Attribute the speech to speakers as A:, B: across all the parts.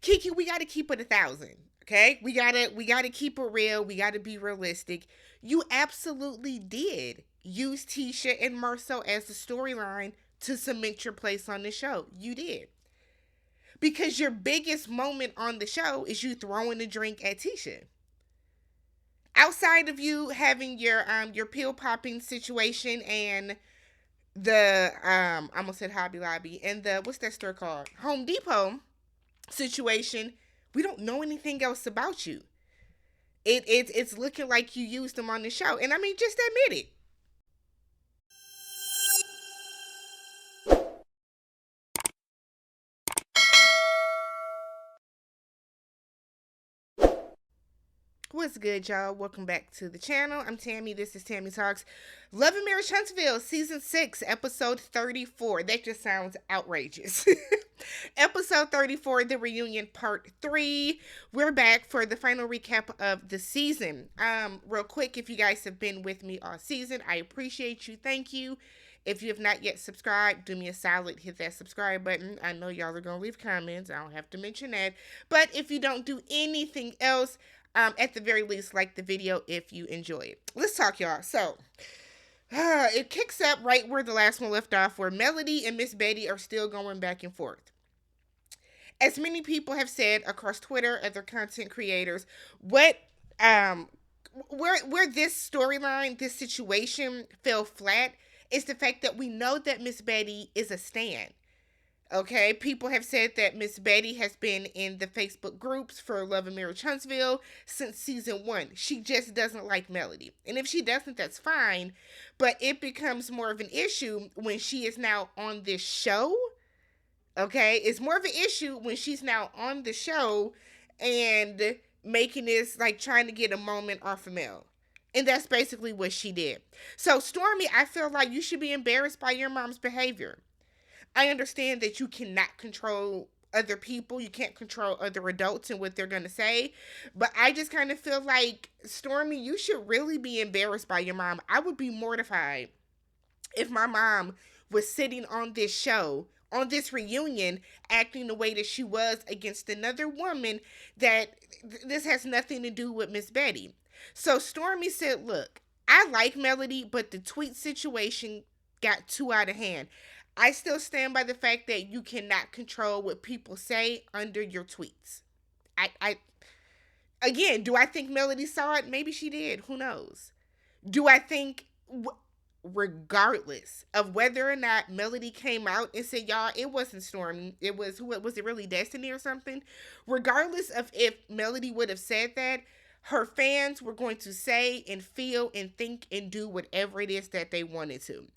A: Keke, we got to keep it 1,000. Okay, we gotta keep it real. We gotta be realistic. You absolutely did use Tisha and Marcel as the storyline to cement your place on the show. You did, because your biggest moment on the show is you throwing a drink at Tisha. Outside of you having your pill popping situation and the I almost said Hobby Lobby and the what's that store called, Home Depot situation, we don't know anything else about you. It's looking like you used them on the show, and I mean, just admit it. What's good, y'all? Welcome back to the channel. I'm Tammy. This is Tammy Talks. Love and Marriage Huntsville, Season 6, Episode 34. That just sounds outrageous. Episode 34, The Reunion Part 3. We're back for the final recap of the season. Real quick, if you guys have been with me all season, I appreciate you. Thank you. If you have not yet subscribed, do me a solid, hit that subscribe button. I know y'all are going to leave comments. I don't have to mention that. But if you don't do anything else, at the very least, like the video if you enjoy it. Let's talk, y'all. So, it kicks up right where the last one left off, where Melody and Miss Betty are still going back and forth. As many people have said across Twitter, other content creators, what where this storyline, this situation fell flat is the fact that we know that Miss Betty is a stan. Okay, people have said that Miss Betty has been in the Facebook groups for Love and Marriage Huntsville since season 1. She just doesn't like Melody. And if she doesn't, that's fine. But it becomes more of an issue when she is now on this show. Okay, it's more of an issue when she's now on the show and making this, like, trying to get a moment off of Mel. And that's basically what she did. So, Stormy, I feel like you should be embarrassed by your mom's behavior. I understand that you cannot control other people. You can't control other adults and what they're going to say. But I just kind of feel like, Stormy, you should really be embarrassed by your mom. I would be mortified if my mom was sitting on this show, on this reunion, acting the way that she was against another woman that this has nothing to do with Miss Betty. So Stormy said, look, I like Melody, but the tweet situation got too out of hand. I still stand by the fact that you cannot control what people say under your tweets. I again, do I think Melody saw it? Maybe she did. Who knows? Do I think, regardless of whether or not Melody came out and said, y'all, it wasn't Storm, it was, who was it, really Destiny or something? Regardless of if Melody would have said that, her fans were going to say and feel and think and do whatever it is that they wanted to.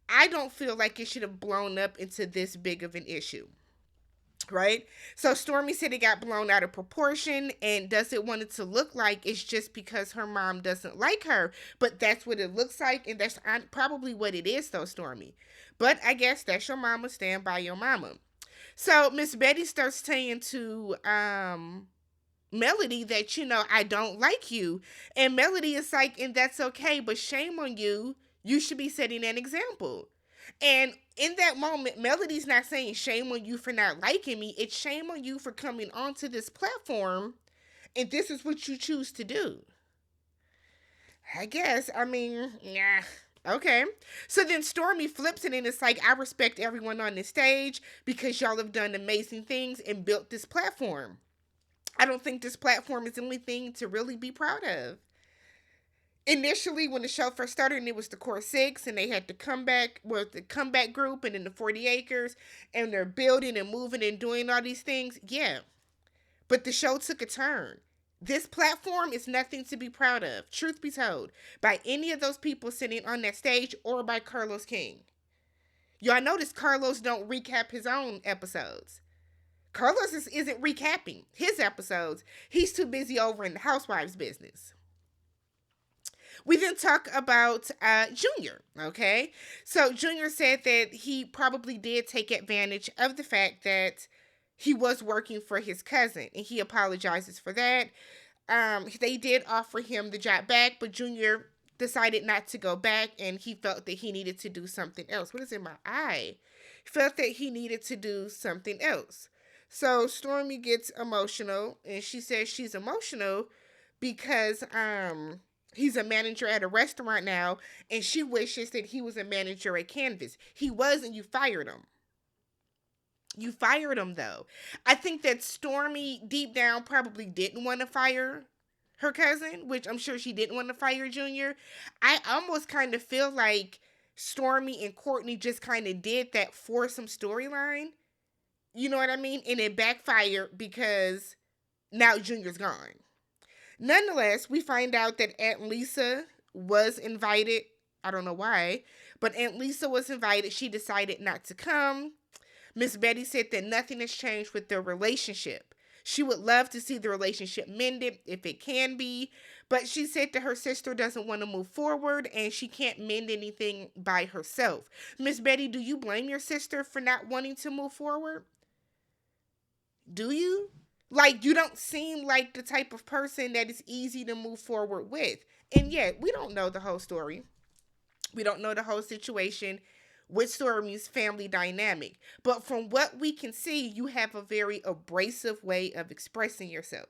A: I don't feel like it should have blown up into this big of an issue. Right? So Stormy said it got blown out of proportion, and does it want it to look like it's just because her mom doesn't like her? But that's what it looks like, and that's probably what it is, though, Stormy. But I guess that's your mama, stand by your mama. So Miss Betty starts saying to Melody that, I don't like you. And Melody is like, and that's okay, but shame on you. You should be setting an example. And in that moment, Melody's not saying shame on you for not liking me. It's shame on you for coming onto this platform and this is what you choose to do. I guess. I mean, yeah. Okay. So then Stormy flips it and it's like, I respect everyone on this stage because y'all have done amazing things and built this platform. I don't think this platform is anything to really be proud of. Initially, when the show first started, and it was the Core 6, and they had the comeback group, and then the 40 Acres, and they're building and moving and doing all these things, yeah. But the show took a turn. This platform is nothing to be proud of, truth be told, by any of those people sitting on that stage or by Carlos King. Y'all notice Carlos don't recap his own episodes. Carlos isn't recapping his episodes. He's too busy over in the housewives business. We then talk about Junior, okay? So Junior said that he probably did take advantage of the fact that he was working for his cousin, and he apologizes for that. They did offer him the job back, but Junior decided not to go back, and he felt that he needed to do something else. What is in my eye? He felt that he needed to do something else. So Stormy gets emotional, and she says she's emotional because he's a manager at a restaurant now, and she wishes that he was a manager at Canvas. He was, and you fired him. You fired him though. I think that Stormy deep down probably didn't want to fire her cousin, which I'm sure she didn't want to fire Junior. I almost kind of feel like Stormy and Courtney just kind of did that for some storyline. You know what I mean? And it backfired because now Junior's gone. Nonetheless, we find out that Aunt Lisa was invited. I don't know why, but Aunt Lisa was invited. She decided not to come. Miss Betty said that nothing has changed with their relationship. She would love to see the relationship mended if it can be, but she said that her sister doesn't want to move forward and she can't mend anything by herself. Miss Betty, do you blame your sister for not wanting to move forward? Do you? Like, you don't seem like the type of person that is easy to move forward with. And yet, we don't know the whole story. We don't know the whole situation with Stormy's family dynamic. But from what we can see, you have a very abrasive way of expressing yourself.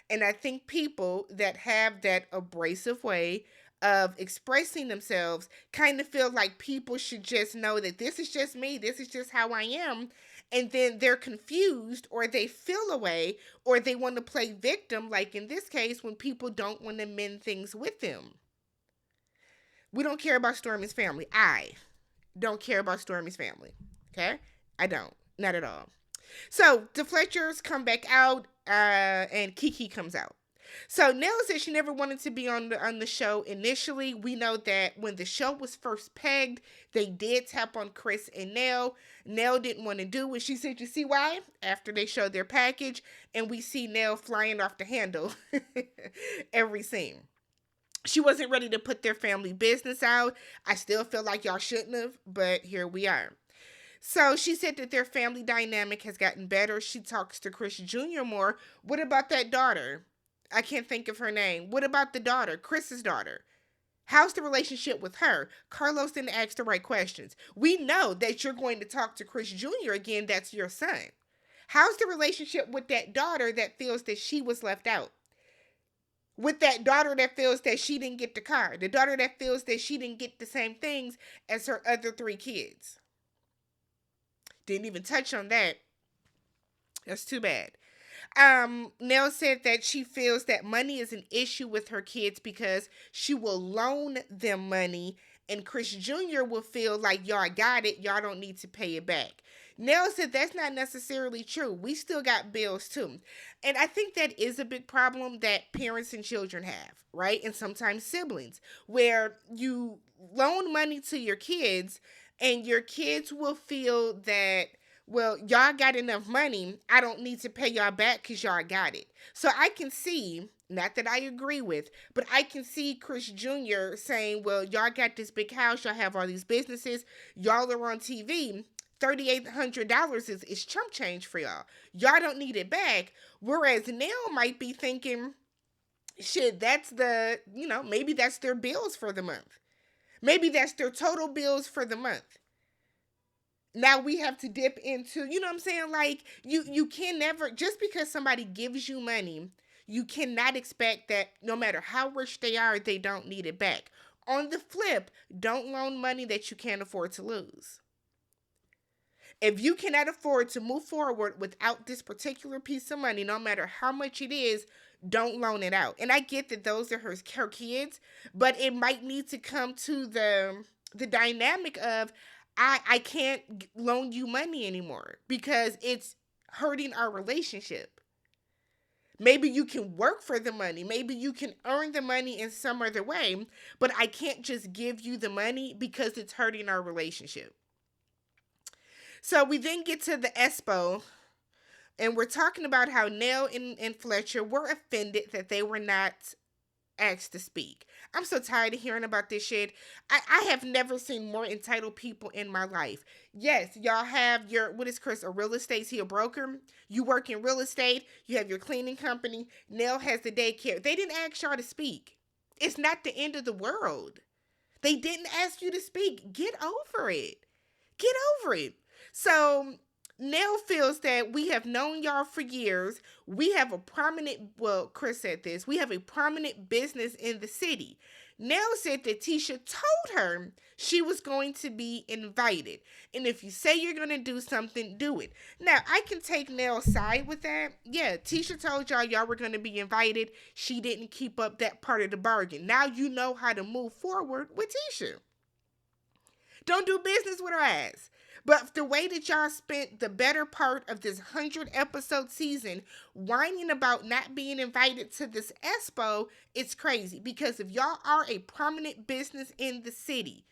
A: And I think people that have that abrasive way of expressing themselves kind of feel like people should just know that this is just me, this is just how I am. And then they're confused or they feel away or they want to play victim, like in this case, when people don't want to mend things with them. We don't care about Stormy's family. I don't care about Stormy's family. Okay? I don't. Not at all. So the Fletchers come back out, and Keke comes out. So Nell said she never wanted to be on the show initially. We know that when the show was first pegged, they did tap on Chris and Nell. Nell didn't want to do it. She said, "You see why?" After they showed their package, and we see Nell flying off the handle every scene. She wasn't ready to put their family business out. I still feel like y'all shouldn't have, but here we are. So she said that their family dynamic has gotten better. She talks to Chris Jr. more. What about that daughter? I can't think of her name. What about the daughter, Chris's daughter? How's the relationship with her? Carlos didn't ask the right questions. We know that you're going to talk to Chris Jr. again. That's your son. How's the relationship with that daughter that feels that she was left out? With that daughter that feels that she didn't get the car. The daughter that feels that she didn't get the same things as her other 3 kids. Didn't even touch on that. That's too bad. Nell said that she feels that money is an issue with her kids because she will loan them money and Chris Jr. will feel like y'all got it, y'all don't need to pay it back. Nell said that's not necessarily true. We still got bills too. And I think that is a big problem that parents and children have, right? And sometimes siblings, where you loan money to your kids and your kids will feel that, well, y'all got enough money. I don't need to pay y'all back because y'all got it. So I can see, not that I agree with, but I can see Chris Jr. saying, well, y'all got this big house. Y'all have all these businesses. Y'all are on TV. $3,800 is chump change for y'all. Y'all don't need it back. Whereas Nell might be thinking, shit, that's maybe that's their bills for the month. Maybe that's their total bills for the month. Now we have to dip into, you know what I'm saying? Like, you can never, just because somebody gives you money, you cannot expect that no matter how rich they are, they don't need it back. On the flip, don't loan money that you can't afford to lose. If you cannot afford to move forward without this particular piece of money, no matter how much it is, don't loan it out. And I get that those are her kids, but it might need to come to the dynamic of, I can't loan you money anymore because it's hurting our relationship. Maybe you can work for the money. Maybe you can earn the money in some other way, but I can't just give you the money because it's hurting our relationship. So we then get to the expo, and we're talking about how Nell and Fletcher were offended that they were not asked to speak. I'm so tired of hearing about this shit. I have never seen more entitled people in my life. Yes, y'all have what is Chris, a real estate? Is he a broker? You work in real estate. You have your cleaning company. Nell has the daycare. They didn't ask y'all to speak. It's not the end of the world. They didn't ask you to speak. Get over it. Get over it. So Nell feels that we have known y'all for years. We have a prominent, well, Chris said this, we have a prominent business in the city. Nell said that Tisha told her she was going to be invited. And if you say you're going to do something, do it. Now, I can take Nell's side with that. Yeah, Tisha told y'all were going to be invited. She didn't keep up that part of the bargain. Now you know how to move forward with Tisha. Don't do business with her ass. But the way that y'all spent the better part of this 100-episode season whining about not being invited to this expo, it's crazy. Because if y'all are a prominent business in the city,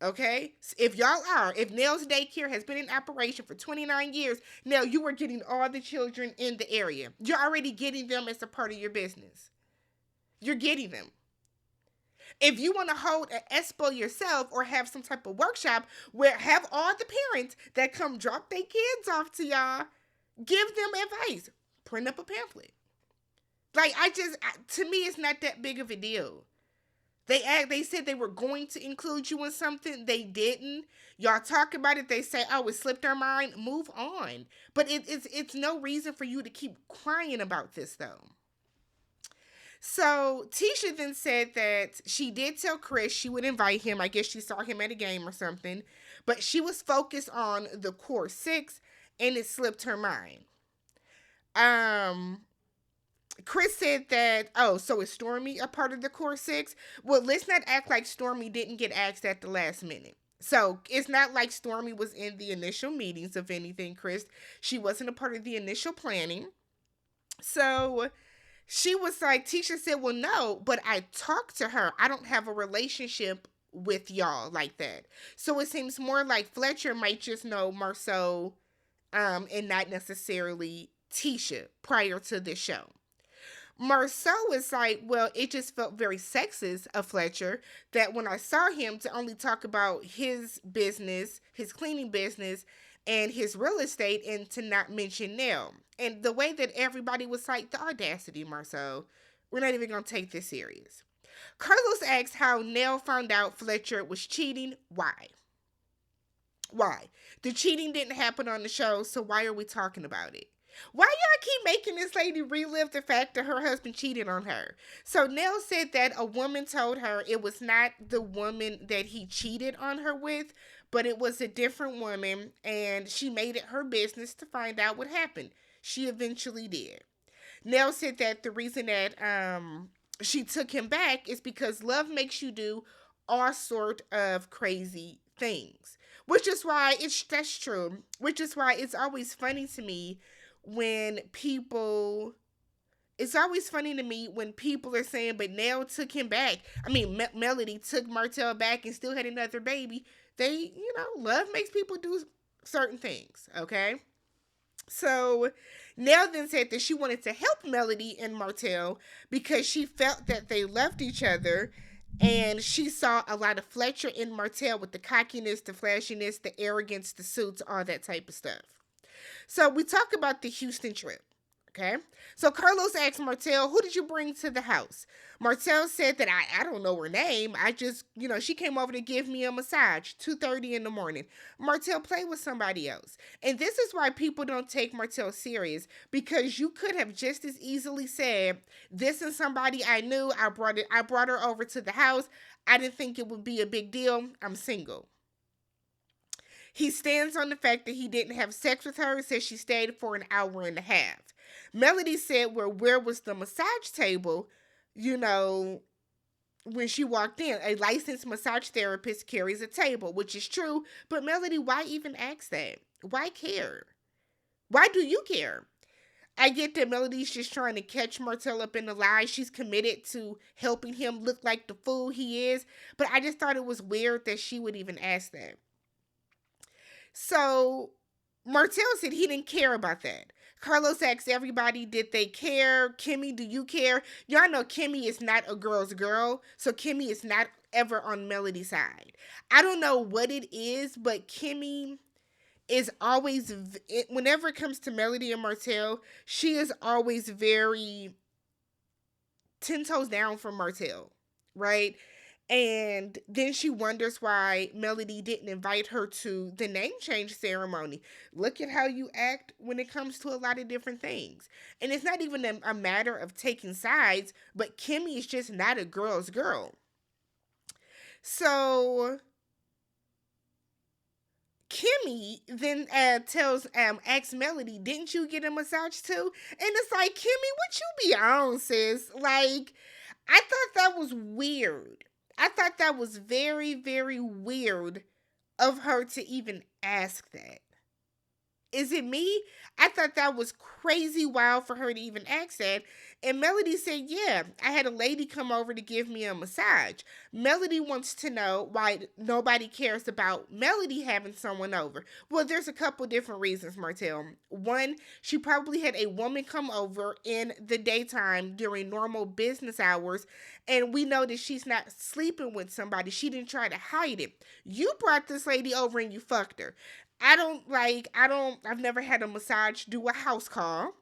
A: okay? If y'all are, if Nell's Daycare has been in operation for 29 years, now you are getting all the children in the area. You're already getting them as a part of your business. You're getting them. If you want to hold an expo yourself or have some type of workshop where have all the parents that come drop their kids off to y'all, give them advice. Print up a pamphlet. Like, to me, it's not that big of a deal. They said they were going to include you in something. They didn't. Y'all talk about it. They say, oh, it slipped our mind. Move on. But it's no reason for you to keep crying about this, though. So Tisha then said that she did tell Chris she would invite him. I guess she saw him at a game or something. But she was focused on the core six, and it slipped her mind. Chris said that, oh, so is Stormy a part of the core six? Well, let's not act like Stormy didn't get asked at the last minute. So it's not like Stormy was in the initial meetings of anything, Chris. She wasn't a part of the initial planning. So she was like, Tisha said, well, no, but I talked to her. I don't have a relationship with y'all like that. So it seems more like Fletcher might just know Marceau and not necessarily Tisha prior to this show. Marceau is like, well, it just felt very sexist of Fletcher that when I saw him to only talk about his business, his cleaning business, and his real estate, and to not mention Nell. And the way that everybody was like, the audacity, Marceau. We're not even going to take this serious. Carlos asks how Nell found out Fletcher was cheating. Why? The cheating didn't happen on the show, so why are we talking about it? Why y'all keep making this lady relive the fact that her husband cheated on her? So Nell said that a woman told her it was not the woman that he cheated on her with, but it was a different woman, and she made it her business to find out what happened. She eventually did. Nell said that the reason that she took him back is because love makes you do all sort of crazy things. Which is why that's true. Which is why it's always funny to me when people are saying, but Nell took him back. I mean, Melody took Martel back and still had another baby. They, love makes people do certain things, okay? So Nell then said that she wanted to help Melody and Martel because she felt that they loved each other, and she saw a lot of Fletcher in Martel with the cockiness, the flashiness, the arrogance, the suits, all that type of stuff. So we talk about the Houston trip, okay? So Carlos asked Martel, who did you bring to the house? Martel said that I don't know her name. I just, she came over to give me a massage, 2:30 in the morning. Martel played with somebody else. And this is why people don't take Martel serious, because you could have just as easily said, this is somebody I knew. I brought her over to the house. I didn't think it would be a big deal. I'm single. He stands on the fact that he didn't have sex with her, says she stayed for an hour and a half. Melody said, well, where was the massage table? When she walked in, a licensed massage therapist carries a table, which is true. But Melody, why even ask that? Why care? Why do you care? I get that Melody's just trying to catch Martel up in the lie. She's committed to helping him look like the fool he is. But I just thought it was weird that she would even ask that. So Martel said he didn't care about that. Carlos asked everybody, did they care? Kimmy, do you care? Y'all know Kimmy is not a girl's girl, so Kimmy is not ever on Melody's side. I don't know what it is, but Kimmy is always, whenever it comes to Melody and Martel, she is always very 10 toes down from Martel, right? And then she wonders why Melody didn't invite her to the name change ceremony. Look at how you act when it comes to a lot of different things. And it's not even a matter of taking sides, but Kimmy is just not a girl's girl. So Kimmy then asks Melody, "Didn't you get a massage too?" And it's like, Kimmy, what you be on, sis? Like, I thought that was weird. I thought that was very, very weird of her to even ask that. Is it me? I thought that was crazy wild for her to even ask that. And Melody said, "Yeah, I had a lady come over to give me a massage." Melody wants to know why nobody cares about Melody having someone over. Well, there's a couple different reasons, Martel. One, she probably had a woman come over in the daytime during normal business hours, and we know that she's not sleeping with somebody. She didn't try to hide it. You brought this lady over and you fucked her. I've never had a massage do a house call.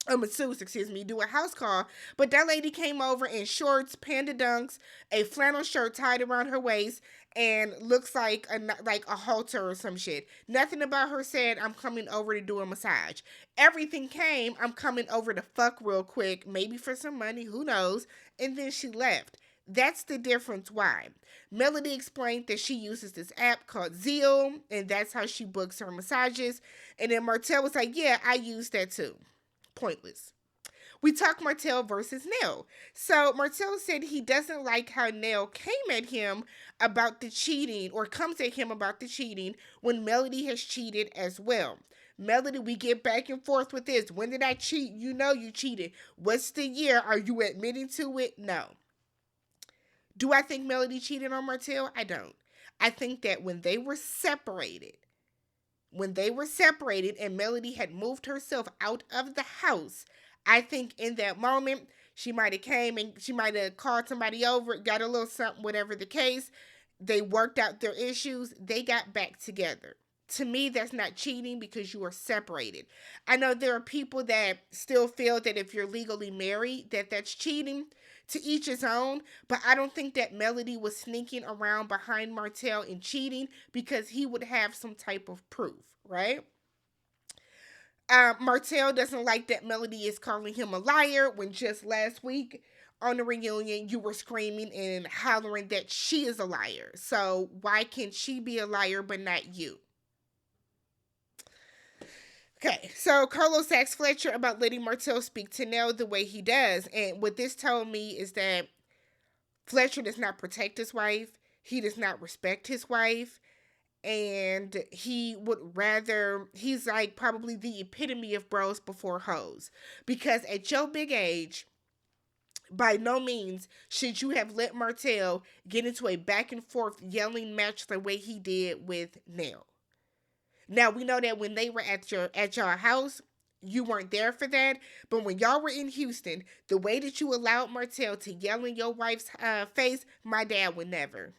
A: A masseuse, excuse me, do a house call. But that lady came over in shorts, panda dunks, a flannel shirt tied around her waist, and looks like a halter or some shit. Nothing about her said, "I'm coming over to do a massage." Everything came, "I'm coming over to fuck real quick, maybe for some money, who knows?" And then she left. That's the difference why. Melody explained that she uses this app called Zeal, and that's how she books her massages. And then Martel was like, "Yeah, I use that too." Pointless. We talk Martel versus Nell. So Martel said he doesn't like how Nell came at him about the cheating, or comes at him about the cheating, when Melody has cheated as well. Melody, we get back and forth with this. When did I cheat? You know you cheated. What's the year? Are you admitting to it? No. Do I think Melody cheated on Martel? I don't. I think that when they were separated and Melody had moved herself out of the house, I think in that moment she might have came and she might have called somebody over, got a little something, whatever the case. They worked out their issues. They got back together. To me, that's not cheating because you are separated. I know there are people that still feel that if you're legally married, that that's cheating. To each his own, but I don't think that Melody was sneaking around behind Martel and cheating because he would have some type of proof, right? Martel doesn't like that Melody is calling him a liar when just last week on the reunion you were screaming and hollering that she is a liar. So why can she be a liar but not you? Okay, so Carlos asks Fletcher about letting Martel speak to Nell the way he does. And what this told me is that Fletcher does not protect his wife. He does not respect his wife. And he would rather, he's like probably the epitome of bros before hoes. Because at your big age, by no means should you have let Martel get into a back and forth yelling match the way he did with Nell. Now we know that when they were at your house, you weren't there for that. But when y'all were in Houston, the way that you allowed Martel to yell in your wife's face, my dad would never.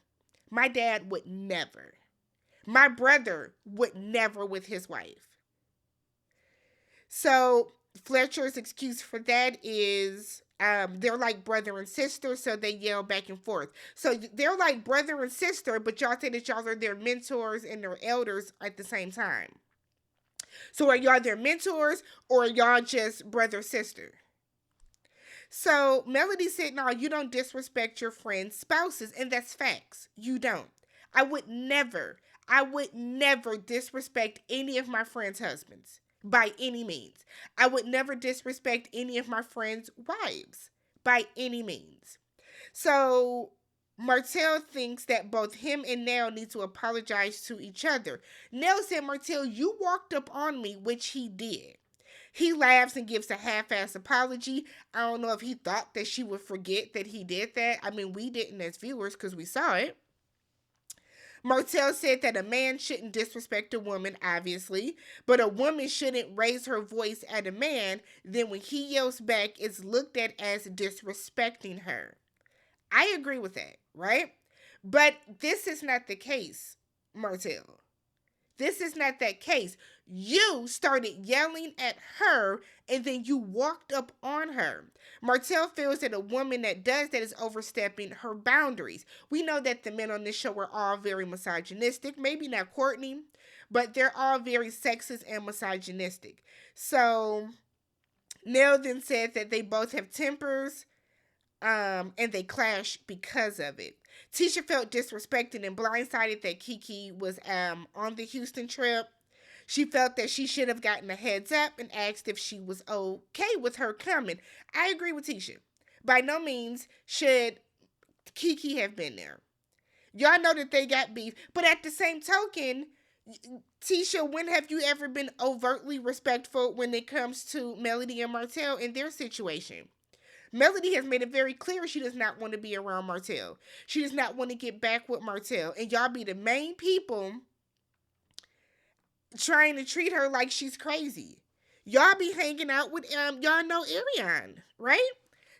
A: My dad would never. My brother would never with his wife. So Fletcher's excuse for that is they're like brother and sister, so they yell back and forth. So they're like brother and sister, but y'all say that y'all are their mentors and their elders at the same time. So are y'all their mentors or are y'all just brother sister? So Melody said, "No, you don't disrespect your friends' spouses," and that's facts. You don't. I would never disrespect any of my friends' husbands by any means. I would never disrespect any of my friends' wives by any means. So Martel thinks that both him and Nell need to apologize to each other. Nell said, "Martel, you walked up on me," which he did. He laughs and gives a half-ass apology. I don't know if he thought that she would forget that he did that. I mean, we didn't as viewers because we saw it. Martel said that a man shouldn't disrespect a woman, obviously, but a woman shouldn't raise her voice at a man. Then when he yells back, it's looked at as disrespecting her. I agree with that, right? But this is not the case, Martel. This is not that case. You started yelling at her and then you walked up on her. Martel feels that a woman that does that is overstepping her boundaries. We know that the men on this show are all very misogynistic. Maybe not Courtney, but they're all very sexist and misogynistic. So Nell then said that they both have tempers, and they clash because of it. Tisha felt disrespected and blindsided that Keke was on the Houston trip. She felt that she should have gotten a heads up and asked if she was okay with her coming. I agree with Tisha. By no means should Keke have been there. Y'all know that they got beef, but at the same token, Tisha, when have you ever been overtly respectful when it comes to Melody and Martel in their situation? Melody has made it very clear she does not want to be around Martel. She does not want to get back with Martel. And y'all be the main people trying to treat her like she's crazy. Y'all be hanging out with, y'all know Ariane, right?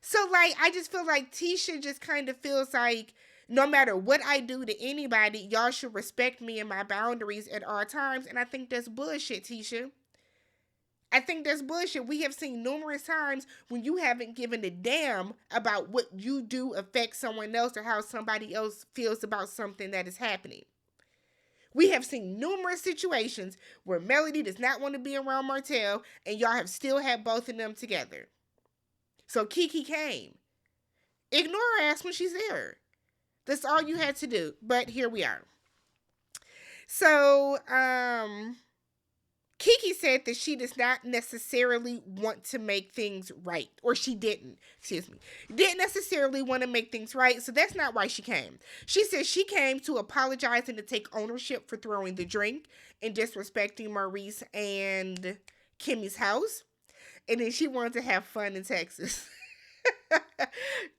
A: So, like, I just feel like Tisha just kind of feels like no matter what I do to anybody, y'all should respect me and my boundaries at all times. And I think that's bullshit, Tisha. I think that's bullshit. We have seen numerous times when you haven't given a damn about what you do affects someone else or how somebody else feels about something that is happening. We have seen numerous situations where Melody does not want to be around Martel and y'all have still had both of them together. So Keke came. Ignore her ass when she's there. That's all you had to do. But here we are. So, Keke said that she does not necessarily want to make things right. Or she didn't. Didn't necessarily want to make things right. So that's not why she came. She said she came to apologize and to take ownership for throwing the drink and disrespecting Maurice and Kimmy's house. And then she wanted to have fun in Texas.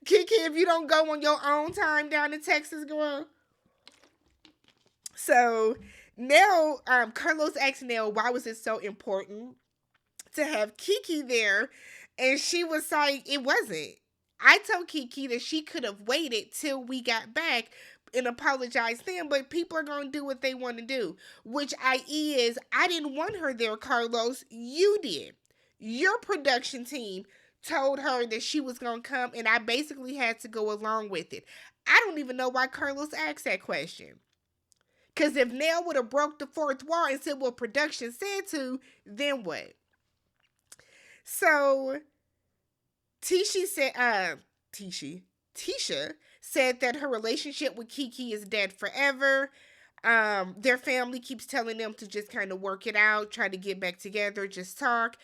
A: Keke, if you don't go on your own time down in Texas, girl. So now, Carlos asked Nell, why was it so important to have Keke there? And she was like, it wasn't. I told Keke that she could have waited till we got back and apologized then, but people are going to do what they want to do. Which, i.e. is, I didn't want her there, Carlos. You did. Your production team told her that she was going to come, and I basically had to go along with it. I don't even know why Carlos asked that question. Because if Nell would have broke the fourth wall and said what production said to, then what? So, Tisha said that her relationship with Keke is dead forever. Their family keeps telling them to just kind of work it out, try to get back together, just talk.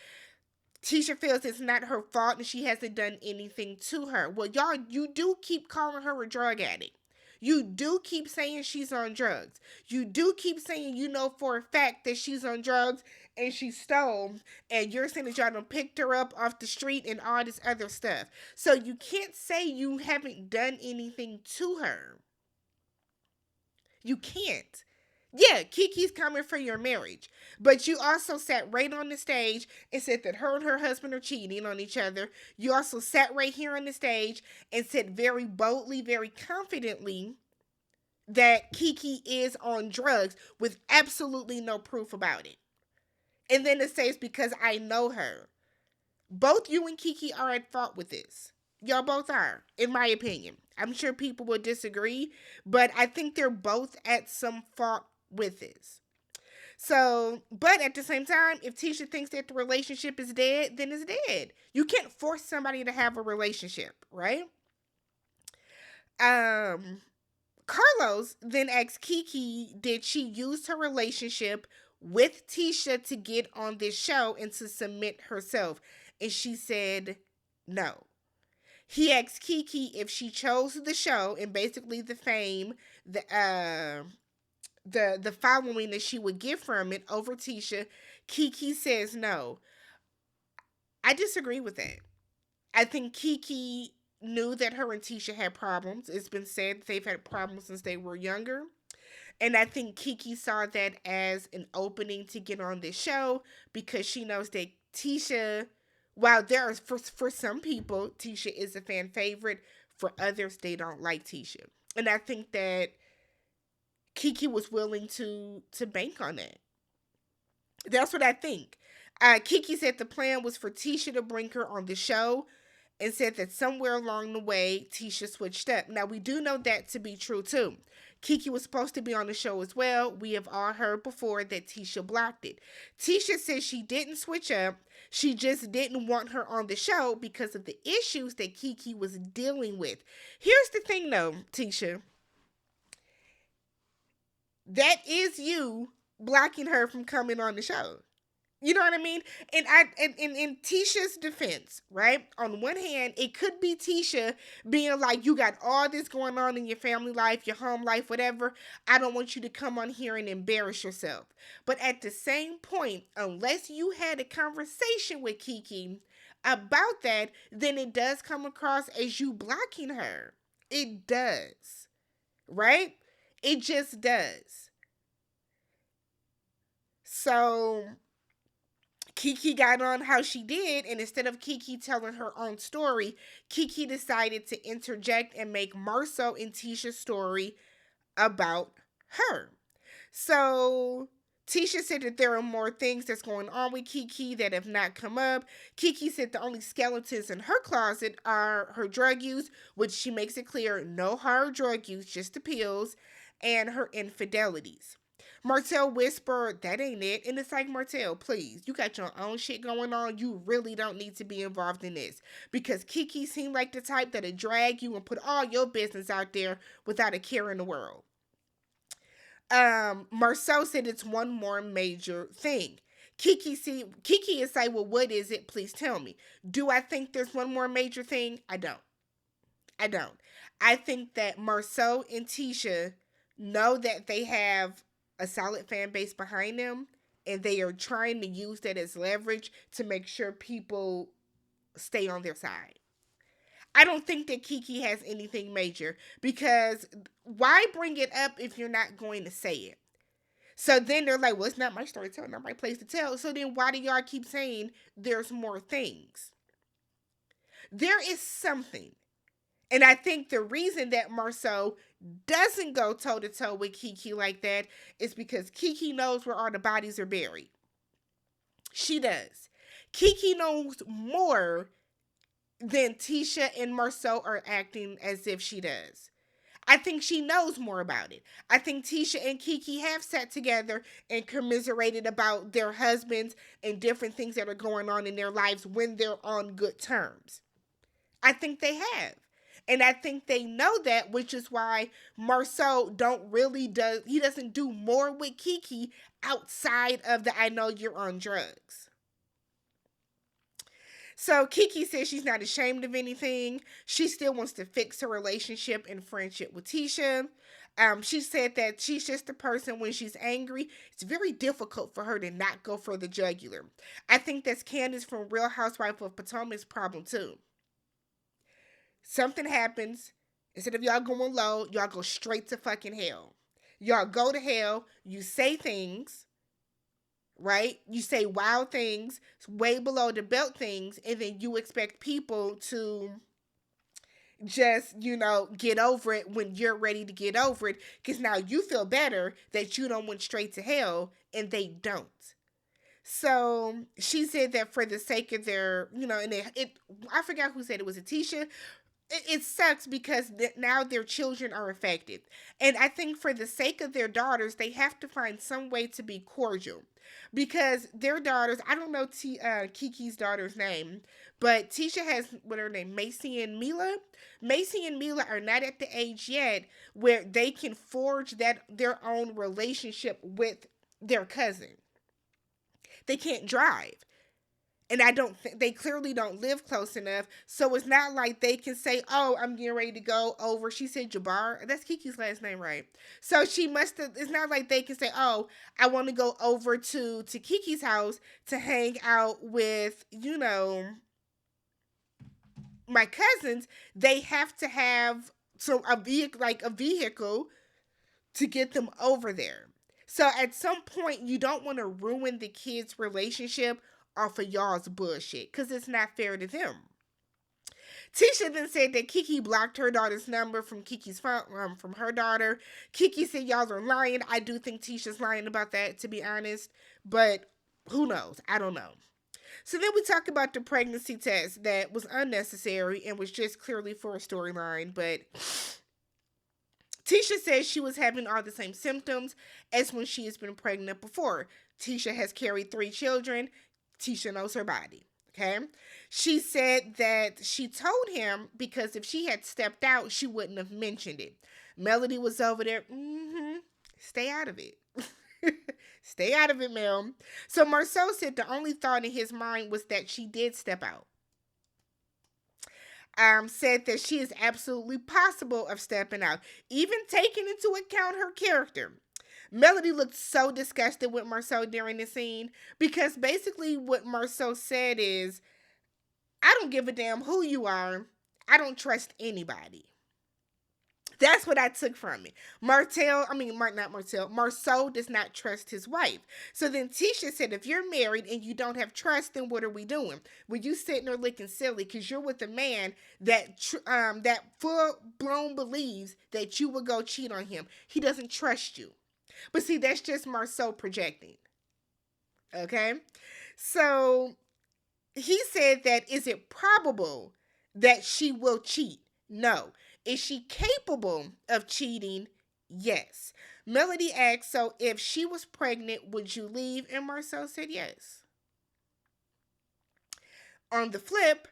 A: Tisha feels it's not her fault and she hasn't done anything to her. Well, y'all, you do keep calling her a drug addict. You do keep saying she's on drugs. You do keep saying you know for a fact that she's on drugs and she stole, and you're saying that y'all done picked her up off the street and all this other stuff. So you can't say you haven't done anything to her. You can't. Yeah, Keke's coming for your marriage. But you also sat right on the stage and said that her and her husband are cheating on each other. You also sat right here on the stage and said very boldly, very confidently that Keke is on drugs with absolutely no proof about it. And then it says, because I know her. Both you and Keke are at fault with this. Y'all both are, in my opinion. I'm sure people will disagree, but I think they're both at some fault with this. So, but at the same time, if Tisha thinks that the relationship is dead, then it's dead. You can't force somebody to have a relationship, right? Carlos then asked Keke, did she use her relationship with Tisha to get on this show and to submit herself? And she said no. He asked Keke if she chose the show and basically the fame, the following that she would get from it over Tisha. Keke says no. I disagree with that. I think Keke knew that her and Tisha had problems. It's been said that they've had problems since they were younger. And I think Keke saw that as an opening to get on this show because she knows that Tisha, while there are, for some people, Tisha is a fan favorite. For others, they don't like Tisha. And I think that Keke was willing to bank on that. That's what I think. Keke said the plan was for Tisha to bring her on the show, and said that somewhere along the way, Tisha switched up. Now, we do know that to be true, too. Keke was supposed to be on the show as well. We have all heard before that Tisha blocked it. Tisha says she didn't switch up. She just didn't want her on the show because of the issues that Keke was dealing with. Here's the thing, though, Tisha. That is you blocking her from coming on the show. You know what I mean? And in Tisha's defense, right? On one hand, it could be Tisha being like, you got all this going on in your family life, your home life, whatever. I don't want you to come on here and embarrass yourself. But at the same point, unless you had a conversation with Keke about that, then it does come across as you blocking her. It does. Right? It just does. So Keke got on how she did, and instead of Keke telling her own story, Keke decided to interject and make Marceau and Tisha's story about her. So Tisha said that there are more things that's going on with Keke that have not come up. Keke said the only skeletons in her closet are her drug use, which she makes it clear, no hard drug use, just the pills, and her infidelities. Martel whispered, that ain't it. And it's like, Martel, please, you got your own shit going on. You really don't need to be involved in this. Because Keke seemed like the type that'd drag you and put all your business out there without a care in the world. Marceau said it's one more major thing. Keke is like, well, what is it? Please tell me. Do I think there's one more major thing? I don't. I don't. I think that Marceau and Tisha know that they have a solid fan base behind them, and they are trying to use that as leverage to make sure people stay on their side. I don't think that Keke has anything major, because why bring it up if you're not going to say it? So then they're like, well, it's not my story to tell, not my place to tell. So then why do y'all keep saying there's more things? There is something. And I think the reason that Marceau doesn't go toe to toe with Keke like that is because Keke knows where all the bodies are buried. She does. Keke knows more than Tisha and Marceau are acting as if she does. I think she knows more about it. I think Tisha and Keke have sat together and commiserated about their husbands and different things that are going on in their lives when they're on good terms. I think they have. And I think they know that, which is why Marceau he doesn't do more with Keke outside of the I know you're on drugs. So Keke says she's not ashamed of anything. She still wants to fix her relationship and friendship with Tisha. She said that she's just a person when she's angry. It's very difficult for her to not go for the jugular. I think that's Candace from Real Housewife of Potomac's problem too. Something happens. Instead of y'all going low, y'all go straight to fucking hell. Y'all go to hell. You say things, right? You say wild things, way below the belt things, and then you expect people to just, get over it when you're ready to get over it. Because now you feel better that you don't went straight to hell, and they don't. So she said that for the sake of their, and I forgot who said it. Was it Tisha? It sucks because now their children are affected. And I think for the sake of their daughters, they have to find some way to be cordial. Because their daughters, I don't know Keke's daughter's name, but Tisha has, what are her name, Macy and Mila? Macy and Mila are not at the age yet where they can forge their own relationship with their cousin. They can't drive. And I don't think they clearly don't live close enough. So it's not like they can say, oh, I'm getting ready to go over. She said Jabbar. That's Keke's last name, right? So she must have, it's not like they can say, oh, I want to go over to Keke's house to hang out with, my cousins. They have to have a vehicle to get them over there. So at some point, you don't want to ruin the kids' relationship off of y'all's bullshit, because it's not fair to them. Tisha then said that Keke blocked her daughter's number from Keke's phone, from her daughter. Keke said y'all are lying. I do think Tisha's lying about that, to be honest. But Who knows? I don't know. So then we talk about the pregnancy test that was unnecessary and was just clearly for a storyline. But Tisha says she was having all the same symptoms as when she has been pregnant before. Tisha has carried 3 children. Tisha knows her body. Okay. She said that she told him because if she had stepped out, she wouldn't have mentioned it. Melody was over there. Stay out of it. Stay out of it, Mel. So Marcel said the only thought in his mind was that she did step out. Said that she is absolutely possible of stepping out, even taking into account her character. Melody looked so disgusted with Marcel during the scene because basically what Marcel said is, I don't give a damn who you are. I don't trust anybody. That's what I took from it. Marceau does not trust his wife. So then Tisha said, if you're married and you don't have trust, then what are we doing? Well, you sitting there looking silly because you're with a man that full blown believes that you will go cheat on him. He doesn't trust you. But see, that's just Marceau projecting. Okay? So he said that, is it probable that she will cheat? No. Is she capable of cheating? Yes. Melody asked, so if she was pregnant, would you leave? And Marcel said yes. On the flip,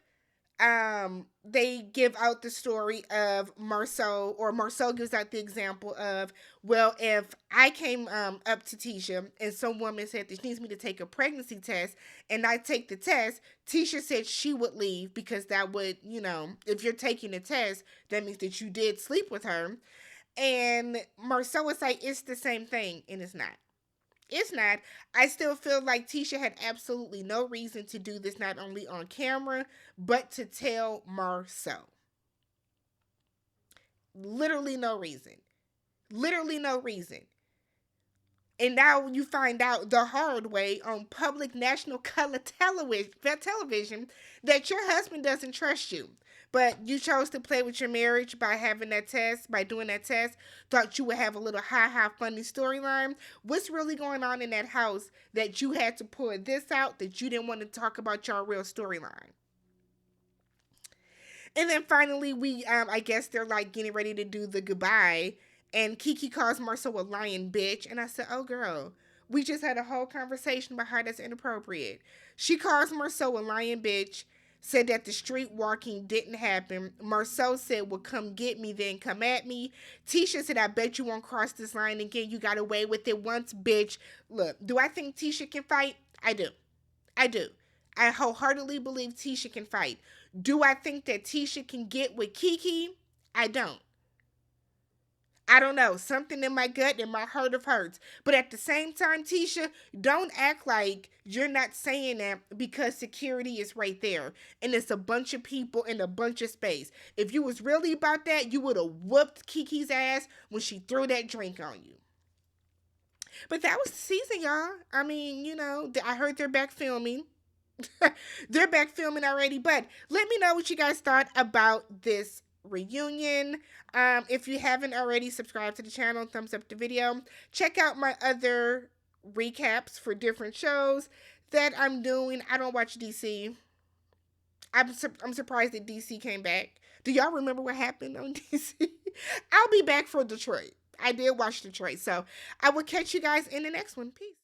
A: they give out the story of Marcel, or Marcel gives out the example of, well, if I came up to Tisha and some woman said that she needs me to take a pregnancy test and I take the test, Tisha said she would leave because that would, if you're taking a test, that means that you did sleep with her. And Marcel was like, it's the same thing, and it's not. It's not. I still feel like Tisha had absolutely no reason to do this, not only on camera, but to tell Marcel. Literally no reason. Literally no reason. And now you find out the hard way on public national color television that your husband doesn't trust you. But you chose to play with your marriage by having that test, by doing that test. Thought you would have a little funny storyline. What's really going on in that house that you had to pull this out, that you didn't want to talk about your real storyline? And then finally, I guess they're like getting ready to do the goodbye. And Keke calls Marcel a lying bitch. And I said, oh, girl, we just had a whole conversation about how that's inappropriate. She calls Marcel a lying bitch, said that the street walking didn't happen. Marcel said, well, come get me, then come at me. Tisha said, I bet you won't cross this line again. You got away with it once, bitch. Look, do I think Tisha can fight? I do. I do. I wholeheartedly believe Tisha can fight. Do I think that Tisha can get with Keke? I don't. I don't know. Something in my gut, in my heart of hearts. But at the same time, Tisha, don't act like you're not saying that because security is right there. And it's a bunch of people in a bunch of space. If you was really about that, you would have whooped Kiki's ass when she threw that drink on you. But that was the season, y'all. I mean, I heard they're back filming. They're back filming already. But let me know what you guys thought about this reunion. If you haven't already, subscribe to the channel, thumbs up the video. Check out my other recaps for different shows that I'm doing. I don't watch DC. I'm surprised that DC came back. Do y'all remember what happened on DC? I'll be back for Detroit. I did watch Detroit. So I will catch you guys in the next one. Peace.